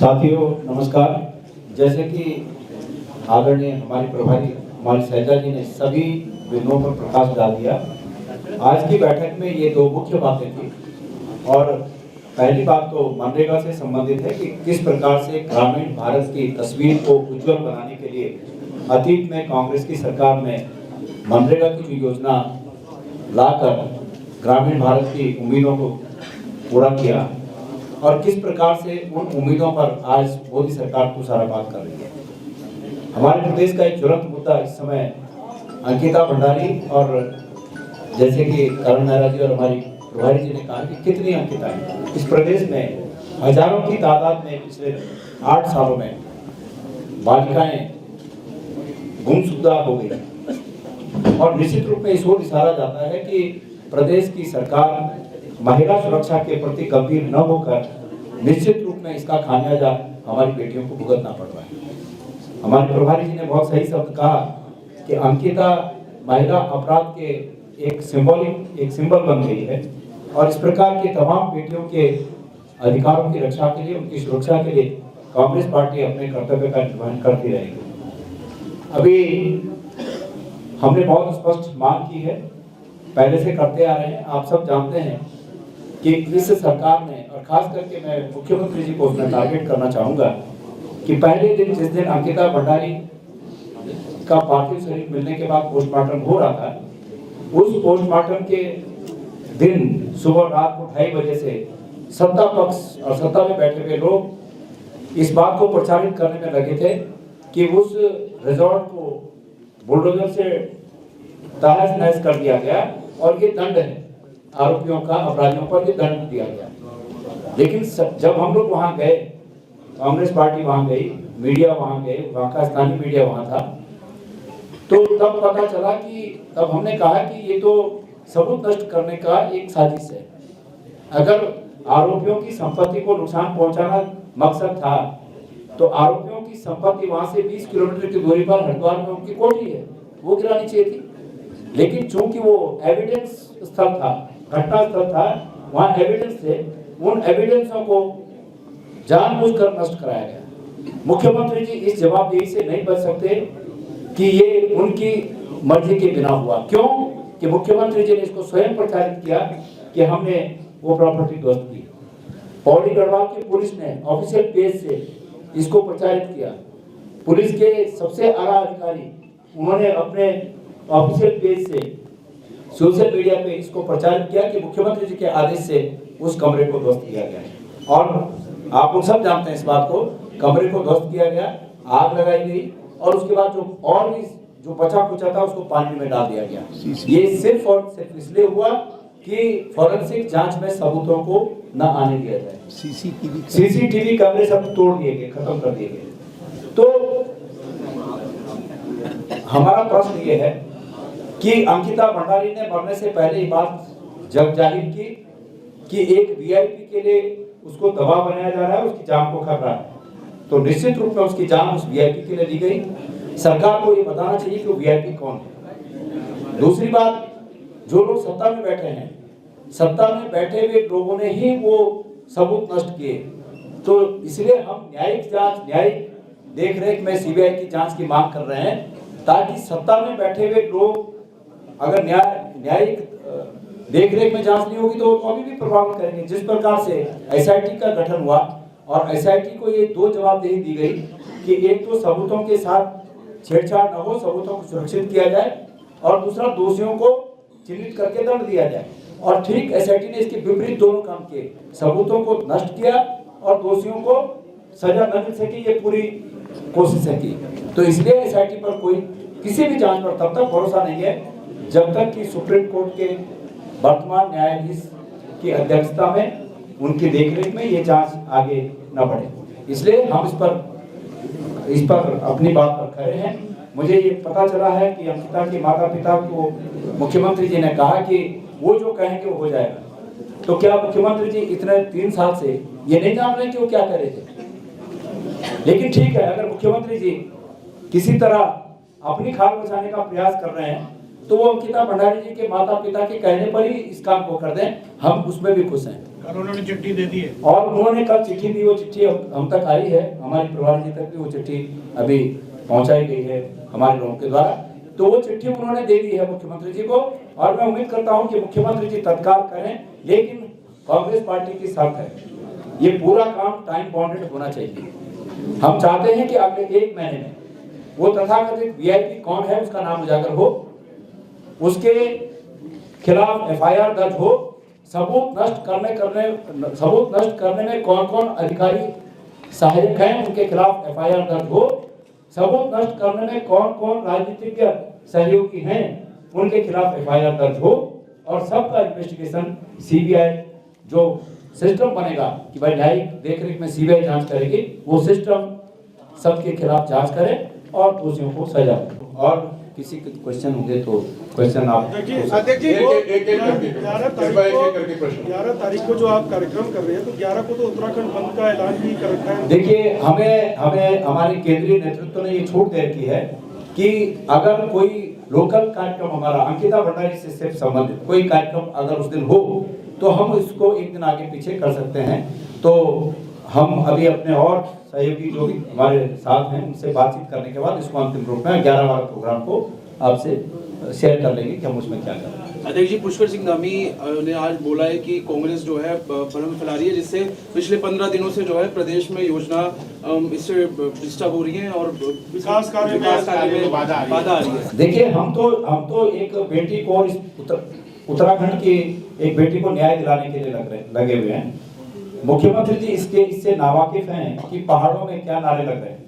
साथियों नमस्कार। जैसे कि आदरणीय हमारी प्रभारी हमारी सैजा जी ने सभी बिंदुओं पर प्रकाश डाल दिया। आज की बैठक में ये दो मुख्य बातें थी और पहली बात तो मनरेगा से संबंधित है कि किस प्रकार से ग्रामीण भारत की तस्वीर को उज्जवल बनाने के लिए अतीत में कांग्रेस की सरकार ने मनरेगा की जो योजना लाकर ग्रामीण भारत की उम्मीदों को पूरा किया और किस प्रकार से उन उम्मीदों पर आज मोदी सरकार तुषारपात कर रही है। हमारे प्रदेश का एक ज्वलंत मुद्दा इस समय अंकिता भंडारी और जैसे कि करण नायरा जी और हमारी प्रभारी जी ने कहा कि कितनी अंकिताएं इस प्रदेश में हजारों की तादाद में पिछले 8 सालों में बालिकाएं गुमशुदा हो गई और निश्चित रूप में इस ओर इशारा जाता है कि प्रदेश की सरकार महिला सुरक्षा के प्रति गंभीर न होकर निश्चित रूप में इसका खामियाजा हमारी बेटियों को भुगतना पड़ रहा है। हमारे प्रभारी जी ने बहुत सही शब्द कहा कि अंकिता महिला अपराध के एक सिंबल बन गई है और इस प्रकार के तमाम बेटियों के अधिकारों की रक्षा के लिए उनकी सुरक्षा के लिए कांग्रेस पार्टी अपने कर्तव्य का निर्वहन करती रहेगी। अभी हमने बहुत स्पष्ट मांग की है, पहले से करते आ रहे हैं। आप सब जानते हैं कि इस सरकार ने और खास करके मैं मुख्यमंत्री जी को उसमें टारगेट करना चाहूंगा कि पहले दिन जिस दिन अंकिता भंडारी का पार्थिव शरीर मिलने के बाद पोस्टमार्टम हो रहा था, उस पोस्टमार्टम के दिन सुबह रात को 2:30 बजे से सत्ता पक्ष और सत्ता में बैठे हुए लोग इस बात को प्रचारित करने में लगे थे कि उस रिजॉर्ट को बुलडोजर से तहस नहस कर दिया गया और ये दंड है, आरोपियों का अपराधियों पर ये दंड दिया गया। लेकिन जब हम लोग वहां गए, कांग्रेस पार्टी वहां गई, मीडिया वहां गए, वहां का स्थानीय मीडिया वहां था, तो तब पता चला कि तब हमने कहा कि ये तो सबूत नष्ट करने का एक साजिश है। अगर आरोपियों की संपत्ति को नुकसान पहुंचाना मकसद था तो आरोपियों की संपत्ति वहां से 20 किलोमीटर की दूरी पर हरिद्वार में उनकी कोठी है, वो गिरानी चाहिए थी। लेकिन चूंकि वो एविडेंस स्थल था, घटना स्थल था, वहां एविडेंस थे, उन एविडेंसों को जानबूझकर नष्ट कराया गया। मुख्यमंत्री जी इस जवाबदेही से नहीं बच सकते कि ये उनकी मर्जी के बिना हुआ। क्यों कि मुख्यमंत्री जी ने इसको स्वयं प्रचारित किया कि हमने वो प्रॉपर्टी ध्वस्त की। पौड़ी गढ़वाल की पुलिस ने ऑफिशियल पेज से इसको प्रचारित किया। पुलिस के सबसे आला अधिकारी उन्होंने अपने ऑफिशियल पेज से सोशल मीडिया पे इसको प्रचारित किया कि मुख्यमंत्री जी के आदेश से उस कमरे को ध्वस्त किया गया। और आप लोग सब जानते हैं इस बात को, कमरे को ध्वस्त किया गया, आग लगाई गई और उसके बाद जो और भी जो बचा कुचा था उसको पानी में डाल दिया गया। ये सिर्फ और सिर्फ इसलिए हुआ कि फॉरेंसिक जांच में सबूतों को न आने दिया जाए। सीसीटीवी कैमरे सब तोड़ दिए गए, खत्म कर दिए गए। तो हमारा प्रश्न ये है कि अंकिता भंडारी ने मरने से पहले ही बात जग जाहिर की कि एक वीआईपी के लिए उसको दबाव बनाया जा रहा है, उसकी जान को खतरा है। तो निश्चित रूप में उसकी जान उस वीआईपी के लिए दी गई। सरकार को ये बताना चाहिए कि वो वीआईपी कौन है। दूसरी बात, जो लोग सत्ता में बैठे हैं, सत्ता में बैठे हुए लोगों ने ही वो सबूत नष्ट किए। तो इसलिए हम न्यायिक जांच, न्यायिक देखरेख में सीबीआई की जांच की मांग कर रहे हैं ताकि सत्ता में बैठे हुए लोग अगर न्यायिक देखरेख में जांच नहीं होगी तो अभी भी प्रभावित करेंगे। जिस प्रकार से एसआईटी का गठन हुआ और एसआईटी को ये दो जवाबदेही दी गई कि एक तो सबूतों के साथ छेड़छाड़ न हो, सबूतों को सुरक्षित किया जाए और दूसरा दोषियों को चिन्हित करके दंड दिया जाए। और ठीक एसआईटी ने इसके विपरीत दोनों काम किए, सबूतों को नष्ट किया और दोषियों को सजा न मिल सकी, ये पूरी कोशिशें की। तो इसलिए एसआईटी पर कोई किसी भी जांच पर तब तक भरोसा नहीं है जब तक कि सुप्रीम कोर्ट के वर्तमान न्यायाधीश की अध्यक्षता में, उनकी देखरेख में ये जांच आगे न बढ़े। इसलिए हम इस पर अपनी बात पर खड़े हैं। मुझे ये पता चला है कि अंकिता के माता पिता को मुख्यमंत्री जी ने कहा कि वो जो कहेंगे वो हो जाएगा। तो क्या मुख्यमंत्री जी इतने 3 साल से ये नहीं जान रहे कि वो क्या कर रहे थे? लेकिन ठीक है, अगर मुख्यमंत्री जी किसी तरह अपनी खाल बचाने का प्रयास कर रहे हैं तो वो अंकिता भंडारी जी के माता पिता के कहने पर ही इस काम को कर दें, हम उसमें भी खुश हैं। और उन्होंने चिट्ठी दे दी है। और उन्होंने कल चिट्ठी दी, वो चिट्ठी हम तक आई है, हमारे प्रभारी जी तक भी वो चिट्ठी अभी पहुंचाई गई है हमारे लोगों के द्वारा। तो वो चिट्ठी उन्होंने दे दी है मुख्यमंत्री जी को, और मैं उम्मीद करता हूं कि मुख्यमंत्री जी तत्काल करें। लेकिन कांग्रेस पार्टी की शर्त है, ये पूरा काम टाइम बाउंडेड होना चाहिए। हम चाहते हैं कि अगले 1 महीने में वो तथाकथित वीआईपी कौन है उसका नाम उजागर हो, उसके खिलाफ एफआईआर दर्ज हो, सबूत नष्ट करने में कौन कौन अधिकारी सहायक हैं उनके खिलाफ एफआईआर दर्ज हो, सबूत नष्ट करने में कौन कौन राजनीतिक सहयोगी हैं उनके खिलाफ एफआईआर दर्ज हो, और सबका इन्वेस्टिगेशन सीबीआई जो सिस्टम बनेगा कि भाई न्यायिक देखरेख में सीबीआई जांच करेगी, वो सिस्टम सबके खिलाफ जांच करे और दोषियों को सजा दे। और किसी के क्वेश्चन होंगे तो क्वेश्चन आप देखिए अध्यक्ष जी, 11 तारीख को जो आप कार्यक्रम कर रहे हैं, तो 11 को तो उत्तराखंड बंद का ऐलान भी कर रखा है। देखिए हमें हमारे केंद्रीय नेतृत्व ने ये छूट दे रखी है कि अगर कोई लोकल कार्यक्रम हमारा अंकिता भंडारी से सिर्फ संबंधित कोई कार्यक्रम अगर उस दिन हो तो हम इसको एक दिन आगे पीछे कर सकते हैं। तो हम अभी अपने और सहयोगी जो भी हमारे साथ हैं उनसे बातचीत करने के बाद इसको अंतिम रूप में 11 वाला प्रोग्राम को आपसे शेयर कर लेंगे कि हम उसमें क्या कर रहे हैं। अध्यक्ष जी, पुष्कर सिंह धामी ने आज बोला है कि कांग्रेस जो है भ्रम फैला रही है, जिससे पिछले 15 दिनों से जो है प्रदेश में योजना इससे डिस्टर्ब हो रही है और विकास कार्य में बाधा आ रही है। देखिए हम तो एक बेटी को उत्तराखंड की एक बेटी को न्याय दिलाने के लिए लगे हुए हैं। मुख्यमंत्री जी इससे नावाकिफ हैं कि पहाड़ों में क्या नारे लग रहे हैं।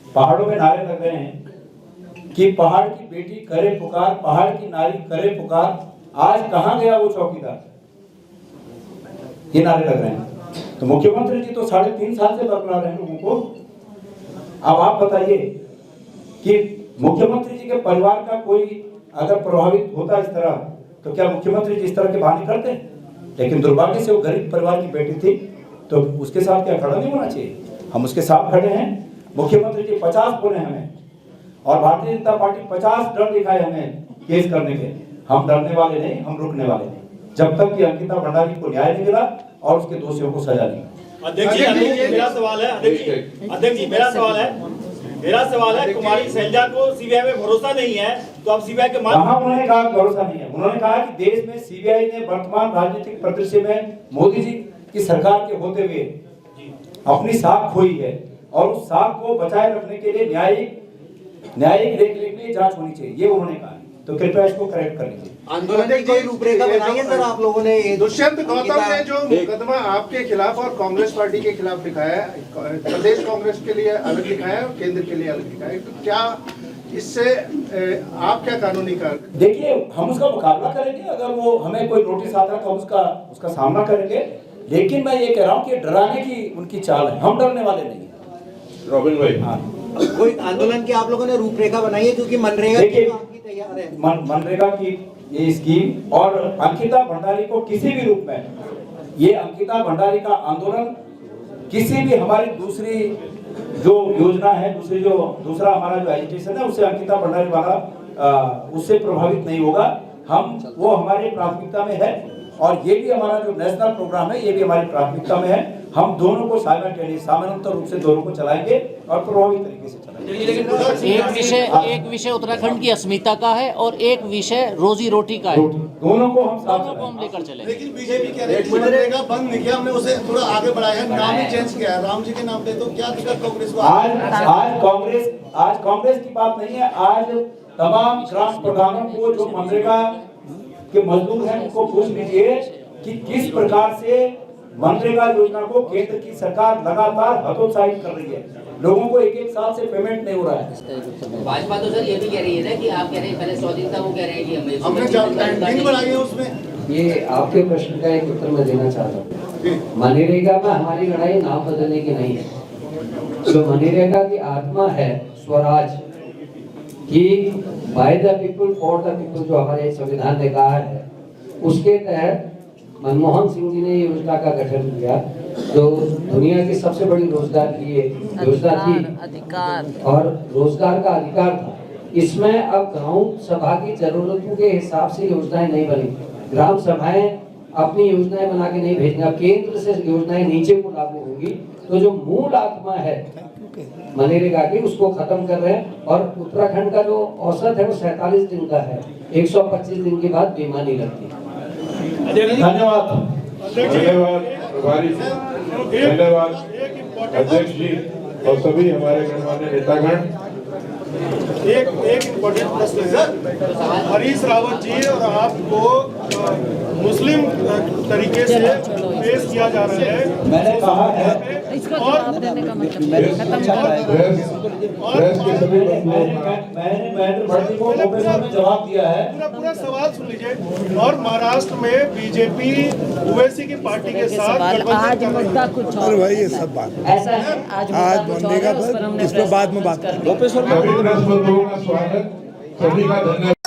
पहाड़ों में नारे लग रहे हैं कि पहाड़ की बेटी करे पुकार, पहाड़ की नारी करे पुकार, आज कहां गया वो चौकीदार, ये नारे लग रहे हैं। तो मुख्यमंत्री जी तो 3.5 साल से बरकरा रहे हैं लोगों को। अब आप बताइए कि मुख्यमंत्री जी के परिवार का कोई अगर प्रभावित होता इस तरह तो क्या मुख्यमंत्री जी इस तरह के बहाने करते? लेकिन दुर्भाग्य से वो गरीब परिवार की बेटी थी, तो उसके साथ क्या खड़ा नहीं होना चाहिए? हम उसके साथ खड़े हैं। मुख्यमंत्री जी 50 बोले हमें, और भारतीय जनता पार्टी 50 डर दिखाए हमें केस करने के। हम डरने वाले नहीं, हम रुकने वाले नहीं, जब तक कि अंकिता भंडारी को न्याय नहीं मिला और उसके दोषियों को सजा नहीं। अध्यक्ष जी मेरा सवाल है, मेरा सवाल है कुमारी शैलजा को सीबीआई में भरोसा नहीं है, तो अब सीबीआई के कहां उन्होंने कहा भरोसा नहीं है? उन्होंने कहा कि देश में सीबीआई ने वर्तमान राजनीतिक परिदृश्य में मोदी जी की सरकार के होते हुए अपनी साख खोई है, और उस साख को बचाए रखने के लिए न्यायिक देखरेख में जांच होनी चाहिए, ये उन्होंने कहा। तो कृपया इसको करेक्ट कर लीजिए। आंदोलन की कोई रूपरेखा बनाई है सर आप लोगों ने? दुष्यंत गौतम ने जो मुकदमा आपके खिलाफ और कांग्रेस पार्टी के खिलाफ लिखाया है, प्रदेश कांग्रेस के लिए अलग लिखाया है और केंद्र के लिए अलग लिखाया है, तो क्या इससे आप क्या कानूनी कार्य? देखिए हम उसका मुकाबला करेंगे, अगर वो हमें कोई नोटिस आता है तो हम उसका सामना करेंगे। लेकिन मैं ये कह रहा हूँ कि डराने की उनकी चाल है, हम डरने वाले नहीं है। रॉबिन भाई, हाँ, कोई आंदोलन की आप लोगों ने रूपरेखा बनाई है? क्योंकि मनरेगा की आपकी तैयार है, मनरेगा की ये स्कीम और अंकिता भंडारी को किसी भी रूप में, ये अंकिता भंडारी का आंदोलन किसी भी हमारी दूसरी जो योजना है, दूसरा हमारा जो एजुटेशन है, उससे अंकिता भंडारी वाला उससे प्रभावित नहीं होगा। वो हमारी प्राथमिकता में है, और ये भी हमारा जो नेशनल प्रोग्राम है ये भी हमारी प्राथमिकता में है। हम दोनों को समानांतर रूप से दोनों को चलाएंगे और प्रभावी तरीके से चलाएंगे। एक विषय उत्तराखंड की अस्मिता का है और एक विषय रोजी रोटी का है, दोनों को हम लेकर चले। लेकिन बीजेपी कह रही है मनरेगा बंद नहीं किया, हमने उसे थोड़ा आगे बढ़ाया, नाम ही चेंज किया है राम जी के नाम पे, तो क्या दिक्कत कांग्रेस को? आज कांग्रेस की बात नहीं है। आज तमाम ग्राम प्रधानों को जो मनरेगा के मजदूर हैं उनको पूछ लीजिए कि किस प्रकार से मनरेगा योजना को केंद्र की सरकार लगातार हतोत्साहित कर रही है। लोगों को 1-1 साल से पेमेंट नहीं हो रहा है। भाजपा तो सर ये भी कह रही है ना कि आप कह रहे हैं पहले 100 दिन था, वो कह रहे हैं कि हमने दिन बनाई है उसमें। ये आपके प्रश्न का एक उत्तर मैं देना चाहता हूँ। मनरेगा में हमारी लड़ाई नाम बदलने की नहीं है। जो मनरेगा की आत्मा है स्वराज कि by the people for the people, जो हमारे संविधान ने कहा है, उसके तहत मनमोहन सिंह जी ने योजना का गठन किया, जो दुनिया की सबसे बड़ी रोजगार की योजना थी और रोजगार का अधिकार था। इसमें अब गांव सभा की जरूरतों के हिसाब से योजनाएं नहीं बनी। ग्राम सभाएं अपनी योजनाएं बना के नहीं भेजना, केंद्र से योजनाएं नीचे को लागू होंगी, तो जो मूल आत्मा है मनरेगा की उसको खत्म कर रहे हैं। और उत्तराखंड का जो औसत है वो 47 दिन का है, 125 दिन के बाद बीमा नहीं लगती। धन्यवाद। धन्यवाद प्रभारी जी, धन्यवाद अध्यक्ष जी और सभी हमारे गणमान्य नेतागण। एक इम्पोर्टेंट प्रश्न है, हरीश रावत जी और आपको मुस्लिम तरीके से पेश किया जा रहा है। मैंने कहा है और मैंने महेंद्र भट्टी को प्रोफेसर में जवाब दिया है। पूरा सवाल सुन लीजिए। और महाराष्ट्र में बीजेपी ओवैसी की पार्टी के साथ आज मुद्दा कुछ और भाई, ये सब बात ऐसा है आज बनने का, इसको बाद में बात करेंगे। सभी का स्वागत, सभी का धन्यवाद।